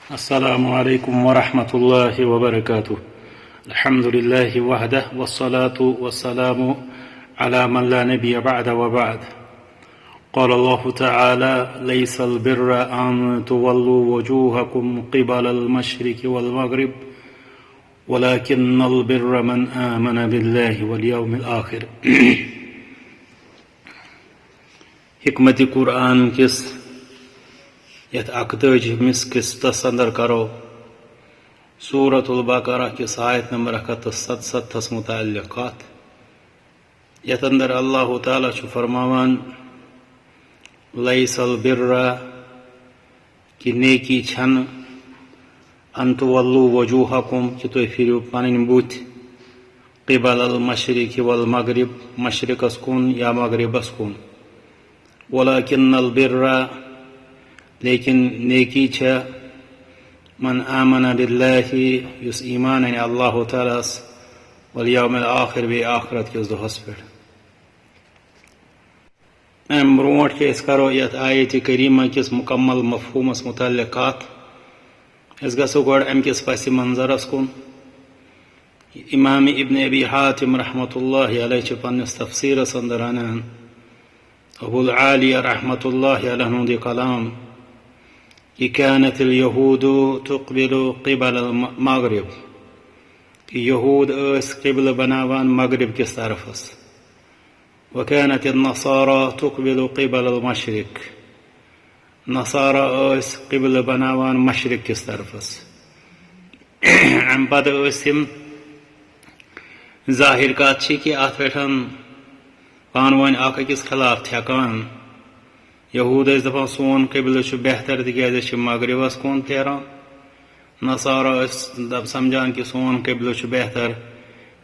السلام عليكم ورحمة الله وبركاته. الحمد لله وحده والصلاة والسلام على من لا نبي بعد وبعد. قال الله تعالى: ليس البر أن تولوا وجوهكم قبل المشرق والمغرب ولكن البر من آمن بالله واليوم الآخر. حکمت قرآن کس یت 41 کس تصندر کرو سورة البقرہ کس آیت نمبر 177 متعلقات یت اندر اللہ تعالیٰ چھ فرماوان لیس البر کہ نیکی چھن ان تولو وجوہکم کہ تُہۍ پھِرِو پنٕنۍ بُتھِ قبل المشرق والمغرب مشرقس کُن یا مغربس کُن ولكن البر لیکن نیکی چھ من آمن باللہ یس ایمان ان اللہ تعالیٰ والیوم الآخر بی آخرت کس دہس پہ برونٹ کہ کرو یت آیت کریمہ کس مکمل مفہومس متعلقات گھو گوڑ ام کس پس منظرس کن امام ابن ابی حاتم رحمۃ اللہ علیہ پنس تفسیرس اندر انان ابو العالیہ رحمۃ اللہ علیہ ہند کلام کہ كانت اليهود تقبل قبل المغرب کہ یہود اس قبل بناوان مغرب کس طرفس وكانت النصارى تقبل قبل المشرق نصارى اس قبل بناوان مشرق کس طرفس ام پتہ اسم ظاہر کات چھ کہ ات پہ پانوان اکھ أکِس خلاف تھیکان یہود ٲسۍ دپان سون قبلہٕ چھُ بہتر تِکیازِ أسۍ چھِ مغربس کُن پھیران نصارا ٲسۍ سمجھان کہ سون قبلہٕ چھُ بہتر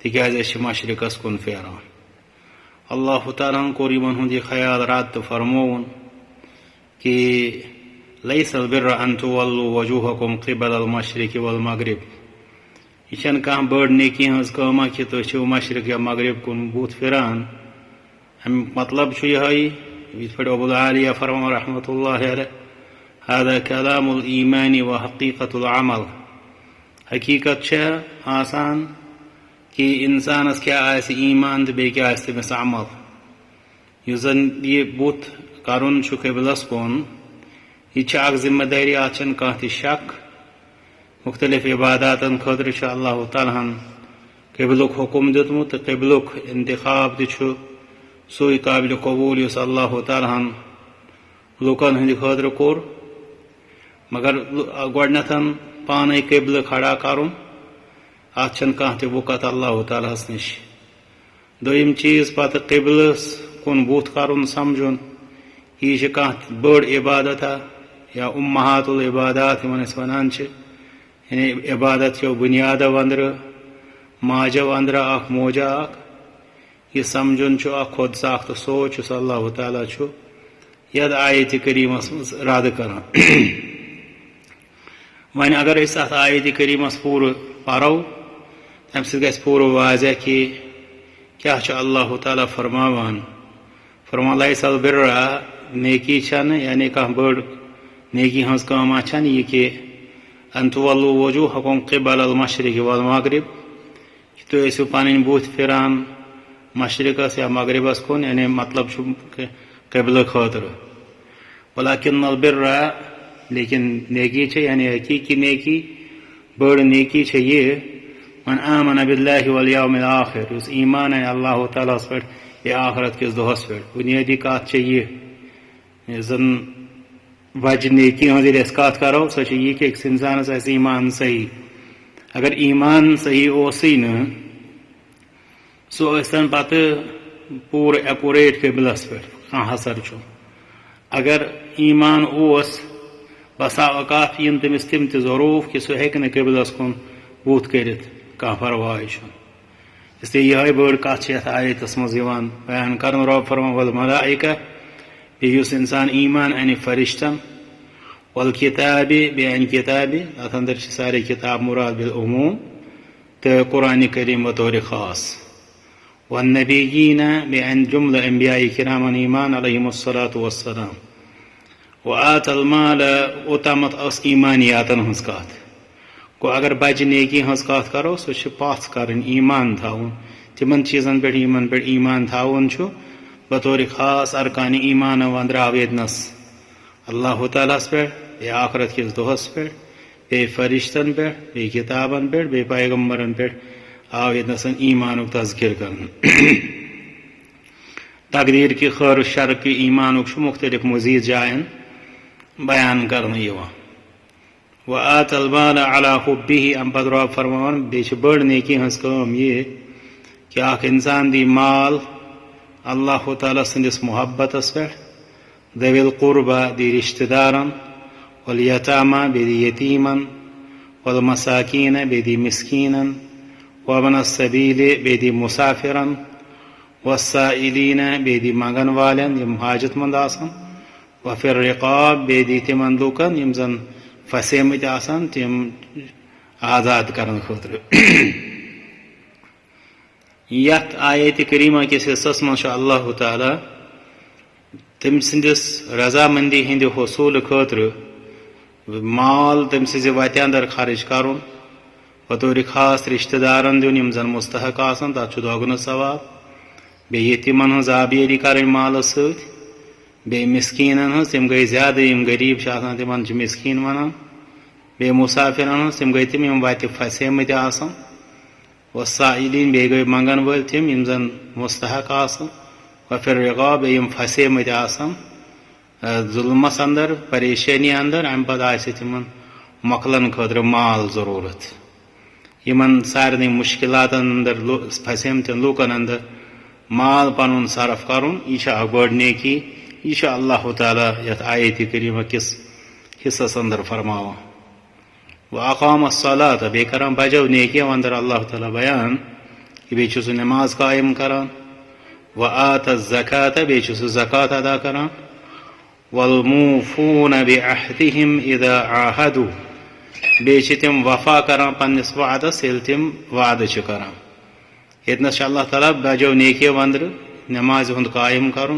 تِکیازِ أسۍ چھِ مشرقس کُن پھیران اللہ تعالیٰ ہن کوٚر یِمن ہُنٛد یہِ خیال رد تہٕ فرمووُن کہ لیس البر ان تولوا وجوہکم قبل المشرق والمغرب یہ چھنہٕ کانٛہہ بٔڑ نیکی ہٕنٛز کٲمہ کہ تُہۍ چھِو مشرق یا مغرب کُن بُتھ پھران امیُک مطلب چھُ یِہوٚے یِتھ پٲٹھۍ ابو العالیہ فرمان رحمۃ اللہ علیہ هذا كلام الایمان وحقیقت العمل حقیقت چھےٚ آسان کہ انسانس کیٛاہ آسہِ ایمان تہٕ بیٚیہِ کیٛاہ آسہِ تٔمِس عمل یُس زن یہِ بُتھ کرُن چھُ قبلس کُن یہِ چھِ اکھ ذمہ دٲری اتھ چھنہٕ کانٛہہ تہِ شک مختلف عباداتن خٲطرٕ چھُ اللہ تعالیٰ ہن قبلُک حکم دیُتمُت تہٕ قبلُک انتخاب تہِ چھُ سُے قابل قبول یُس اللہ تعالیٰ ہن لُکن ہٕنٛدِ خٲطرٕ کوٚر مگر گۄڈنٮ۪تھ پانے قبلہٕ کھڑا کرُن اتھ چھنہٕ کانٛہہ تہِ وُقت اللہ تعالیٰ ہس نِش دوٚیِم چیٖز پتہٕ قبلس کُن بُتھ کرُن سمجھُن یہِ چھِ کانٛہہ بٔڑ عبادتہ یا امہات العبادات یِمن أسۍ ونان چھِ یعنی عبادت کیو بُنیادو انٛدرٕ ماجو انٛدرٕ اکھ موجا اکھ یہ سمجھن چھُ اکھ خود ساخت سوچ یُس اللہ تعالیٰ چھُ یتھ آیتِ کریٖمس منٛز رد کران وۄنۍ اگر أسۍ اتھ آیتِ کریٖمس پوٗرٕ پرو تمہِ سۭتۍ گژھِ پوٗرٕ واضح کہ کیٛاہ چھُ اللہ تعالیٰ فرماوان فرمان لیس البر نیکی چھنہٕ یعنی کانٛہہ بٔڑ نیکی ہٕنٛز کٲمہ چھنہٕ یہِ کہ ان تولوا وجوہکم قبل المشرق والمغرب کہ تُہۍ ٲسِو پنٕنۍ بُتھ پھران مشرقس یا مغربس کُن یعنی مطلب چھُ قبلہٕ خٲطرٕ ولكن البر لیکن نیکی چھِ یعنی حقیقی نیکی بٔڑ نیکی چھِ یہِ من آمن باللہ والیوم الآخر یُس ایمان انہِ اللہ تعالیٰ ہس پٮ۪ٹھ بیٚیہِ آخرت کِس دۄہس پٮ۪ٹھ بُنیٲدی کتھ چھِ یہِ یُس زن وجہ نیکی ہٕنٛز ییٚلہِ أسۍ کتھ کرو سۄ چھِ یہِ کہ أکِس انسانس آسہِ ایمان صحیح اگر ایمان صحیح اوسُے نہٕ سُہ ٲسۍتن پتہٕ پوٗرٕ ایکوریٹ قبلس پٮ۪ٹھ کانٛہہ اثر چھُ اگر ایمان اوس بسا اوقات یِن تٔمِس تِم تہِ ضروٗف کہ سُہ ہیٚکہِ نہٕ قبلس کُن بُتھ کٔرِتھ کانٛہہ پرواے چھُنہٕ اسلیے یِہوٚے بٔڑ کتھ چھِ یتھ آیتس منٛز یِوان بیان کرُن رۄب فرمان والملائکہ بیٚیہِ یُس انسان ایمان انہِ فرشتن والکتابہِ بیٚیہِ انہِ کتابہِ اتھ انٛدر چھِ سارے کتاب مراد بالعموم تہٕ قرآنِ کریم بطورِ خاص والنبیین بیٚیہِ انہِ جملہٕ انبیاء کرامن ایمان علیہم الصلاۃ والسلام وآت المال اوتامت اس ایمانیاتن ہنز کات گو اگر بجہ نیکی ہنز کات کرو سو چھ پاس کرن ایمان تھاون تمن چیزن پہ یمن پہ ایمان تھاون چھ بطور خاص ارکان ایمان وندراو یتنس اللہ تعالیٰ پہ بی آخرت کس دہس پہ بی فرشتن پہ بی کتابن پہ بی پیغمبرن پہ آو یتنسن ایمانک تذکر کرن تقدیر کی خیر و شر کی ایمانک مختلف مزید جائن بیان کرنے یوان وآت المال على حبه ام پتہ فرمان بیچ بڑ نیکی ہنز کام یہ کہ اخ انسان دی مال اللہ تعالیٰ سندس محبتس پہ ذوی القربہ دی رشتہ دارن والیتامہ بی دی یتیمن والمساکین بی دی مسکینن وابن السبیل بی دی مسافرن والسائلین بی دی منگن والن یم حاجت مند آسن وفی الرقاب بی دی تمن لوکن یم زن فسیمت آسن تم آزاد کرن خاطر یت آیت کریمہ کس حصس من اللہ تعالیٰ تم سندس رضامندی ہند حصول خاطر مال تم سز وتہ اندر خرچ کرن بطور خاص رشتہ دارن دن یم زن مستحق آسن تر دگن ثواب بیٚیہِ یتیٖمن ہٕنٛز آبیٲری کرٕنۍ مالس سۭتۍ بیٚیہِ مسکیٖنن ہٕنٛز تِم گٔے زیادٕ یم غریٖب چھِ آسان تِمن چھِ مسکیٖن ونان بیٚیہِ مُسافرن ہٕنٛز تِم گٔے تِم یم وتہِ پھسیمٕتۍ آسان والسائلین بیٚیہِ گٔے منگن وٲلۍ تِم یم زن مستحق آسان وفی الرقاب بیٚیہِ یم پھسیمٕتۍ آسان ظلمس اندر پریشٲنی اندر امہِ پتہٕ آسہِ تِمن مۄکلن خٲطرٕ مال ضروٗرت یمن سارنٕے مُشکلاتن اندر پھسیمتٮ۪ن لوٗکن اندر مال پنن صرف کرن یہ اخ بڑ نیکی یہ اللہ تعالیٰ یت آیت کریمہ کس حصس اندر فرماوان واقام الصلاۃ بی کران بجو نیکی اندر اللہ تعالیٰ بیان کہ بی سہ نماز قائم کران وآت الزکاۃ بی سہ زکات ادا کران والموفون بعہدہم اذا عاہدوا بی تم وفا کران پنس وعدس یل تم وعدہ چھ کران یتنس اللہ تعالیٰ بجو نیکی اندر نماز ہند قائم کرن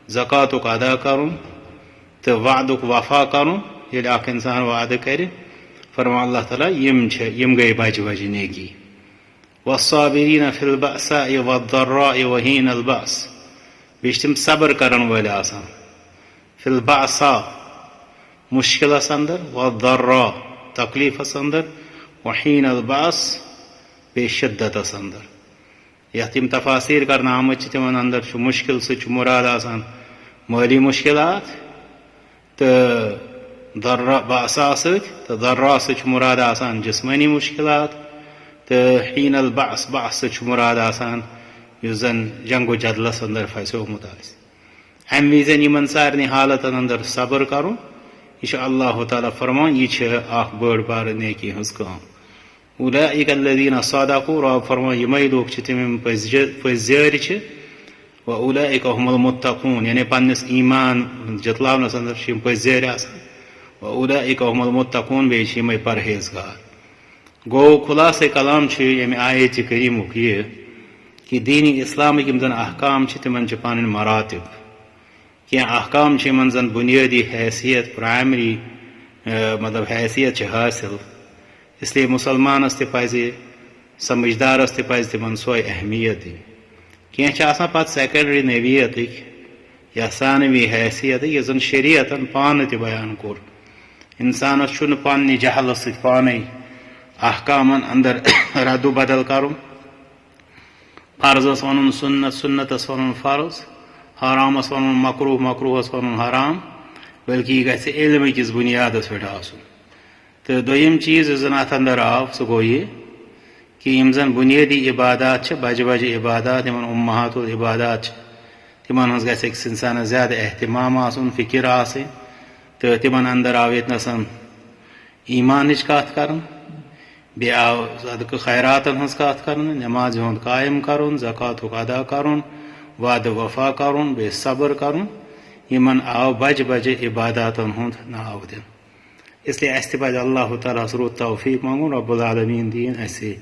زکاتک ادا کرن تو وعدک وفا کرن یل اخ انسان وعدہ کر فرمان اللہ تعالیٰ یم گئی بج بج نیکی والصابرین فی البأساء والضراء وحین البأس بیچ تم صبر کرن ول آسان فی البأساء مشکلس اندر والضراء تکلیفس اندر وحین البأس بے شدتس اندر یت تم تفاصیر کرنا آمت تمن اندر مشکل سہ مراد آسان مالی مشکلات تو بأسا ست ضرا سہ مراد آسان جسمانی مشکلات تو حین البأس بأس سہ مراد آسان یس زن جنگ و جدلس اندر پھسیومت آسہ امہ وزن یمن سارنی حالتن اندر صبر کرن یہ اللہ تعالیٰ فرمان یہ اخ بڑ بار نیکی ہنز کام اولئک الذین صدقوا رب فرمان یمے لوگ چھ تم پزیار چھ و اولئک هم المتقون یعنی پنس ایمان جتلاونس اندر چھ پزیار آسان و اولئک هم المتقون بیٚیہِ چھِ یمے پرہیزگار گو خلاصہ کلام چھ یمہ آیت کریمک یہ کہ دین اسلامک یم زن احکام چھ تمن چھ پنن مراتب کینٛہہ احکام چھ یمن زن بنیادی حیثیت پرائمری مطلب حیثیت چھ حاصل اس لیے مسلمانس تہ پزِ سمجھدارس تہ پزِ تمن سوے اہمیت دِنۍ کینٛہہ چھِ آسان پتہٕ سیکنڈری نوعیتٕکۍ یا ثانوی حیثیتٕکۍ یُس زن شریعتن پانہٕ تہِ بیان کوٚر انسانس چھُنہٕ پننہِ جہلس سۭتۍ پانے احکامن اندر ردو بدل کرُن فرضس ونُن سنت سنتس ونُن فرض حرامس ونُن مکروہ مکروہس ونُن حرام بلکہ یہ گژھِ علم کس بنیادس پٮ۪ٹھ آسُن تو دویم چیز یُس زن اتھ اندر آو سہ گوٚو یہ کہ یم زن بنیادی عبادات چھ بجہ بجہ عبادات یمن امہات العبادات چھ تمن ہنز گژھِ أکِس انسانس زیادٕ اہتمام آسُن فکر آسٕنۍ تو تمن اندر آو ییٚتنسن ایمانٕچ کتھ کرن بیٚیہِ آو صدقہ خیراتن ہنز کتھ کرن نماز ہُنٛد قائم کرن زکاتُک ادا کرن وعدٕ وفا کرن بیٚیہِ صبر کرن یمن آو بجہ بجہ عباداتن ہُنٛد ناو دِنہٕ اس لیے اسہ تہ پزِ اللہ تعالیٰ ہس رُت توفیق منگُن رب العالمین دین اسہ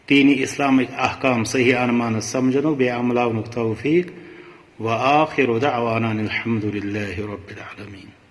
دین اسلامک احکام صحیح انمانس سمجھنُک بیٚیہِ عملاونُک توفیق وآخر دعوانا الحمد للہ رب العالمین.